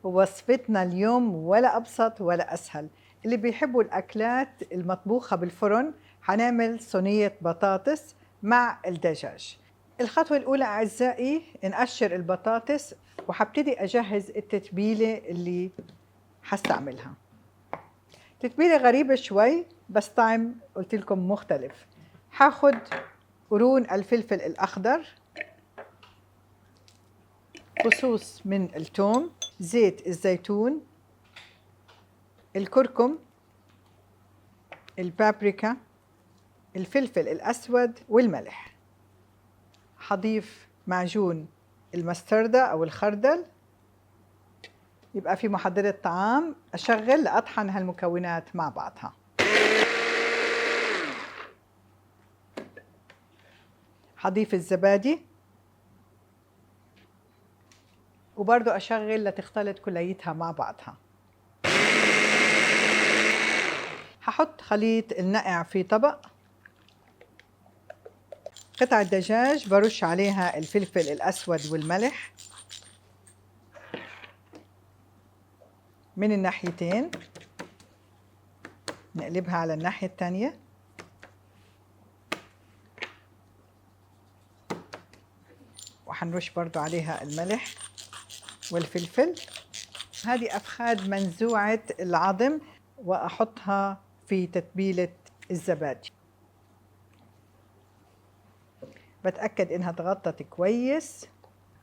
ووصفتنا اليوم ولا أبسط ولا أسهل. اللي بيحبوا الأكلات المطبوخة بالفرن هنعمل صينية بطاطس مع الدجاج. الخطوة الأولى أعزائي نقشر البطاطس، وحبتدي أجهز التتبيلة اللي حستعملها. تتبيلة غريبة شوي بس طعم قلت لكم مختلف. هاخد قرون الفلفل الأخضر، فصوص من الثوم، زيت الزيتون، الكركم، البابريكا، الفلفل الأسود والملح. هضيف معجون المستردة أو الخردل. يبقى في محضرة طعام، أشغل لأطحن هالمكونات مع بعضها. هضيف الزبادي وبرضو أشغل لتختلط كليتها مع بعضها. هحط خليط النقع في طبق. قطع الدجاج برش عليها الفلفل الأسود والملح من الناحيتين، نقلبها على الناحية الثانية. وحنرش برضو عليها الملح والفلفل. هذه أفخاذ منزوعة العظم وأحطها في تتبيلة الزبادي. بتأكد إنها تغطت كويس.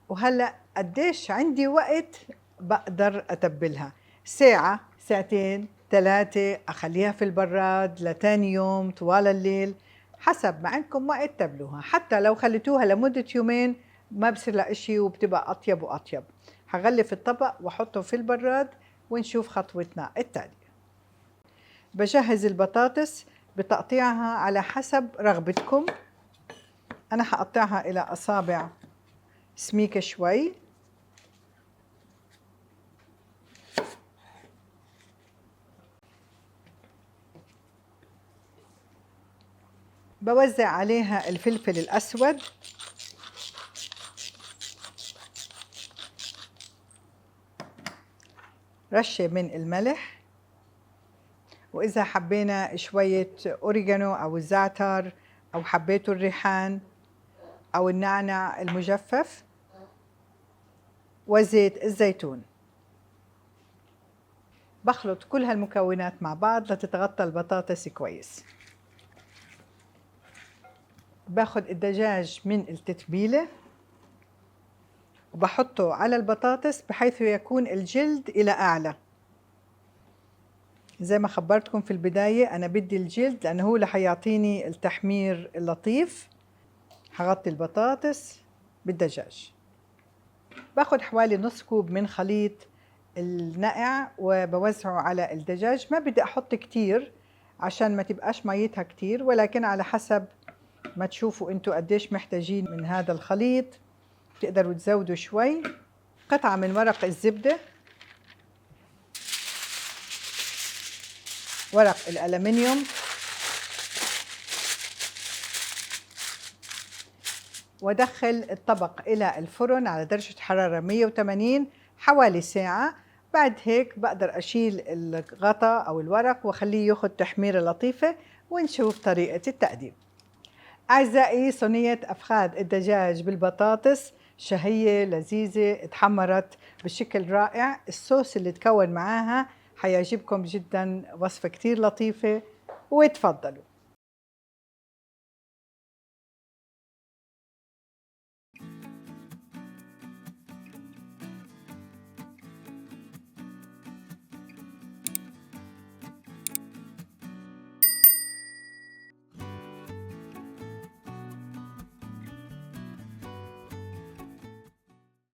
وهلأ قديش عندي وقت بقدر أتبلها؟ ساعة، ساعتين، 3، أخليها في البراد لتاني يوم طوال الليل، حسب ما عندكم وقت تبلوها. حتى لو خليتوها لمدة يومين ما بصير لها إشي وبتبقى أطيب وأطيب. هغلف الطبق وأحطه في البراد ونشوف خطوتنا التالية. بجهز البطاطس بتقطيعها على حسب رغبتكم. أنا حقطعها إلى أصابع سميكة شوي. بوزع عليها الفلفل الأسود، رشة من الملح، وإذا حبينا شوية أوريجانو أو الزعتر أو حبيتوا الريحان أو النعناع المجفف، وزيت الزيتون. بخلط كل هالمكونات مع بعض لتتغطى البطاطس كويس. باخد الدجاج من التتبيلة وبحطه على البطاطس بحيث يكون الجلد إلى أعلى. زي ما خبرتكم في البداية أنا بدي الجلد لأنه هو اللي حيعطيني التحمير اللطيف. هغطي البطاطس بالدجاج. باخد حوالي نص كوب من خليط النقع وبوزعه على الدجاج. ما بدي أحط كتير عشان ما تبقاش ميتها كتير، ولكن على حسب ما تشوفوا انتوا قديش محتاجين من هذا الخليط. تقدروا تزودوا شوي. قطعة من ورق الزبدة، ورق الألمنيوم، وادخل الطبق إلى الفرن على درجة حرارة 180 حوالي ساعة. بعد هيك بقدر أشيل الغطاء أو الورق وأخليه ياخد تحميرة لطيفة ونشوف طريقة التقديم. أعزائي، صينية أفخاذ الدجاج بالبطاطس شهية لذيذة، اتحمرت بشكل رائع. الصوص اللي تكون معاها حيعجبكم جدا، وصفة كتير لطيفة. وتفضلوا.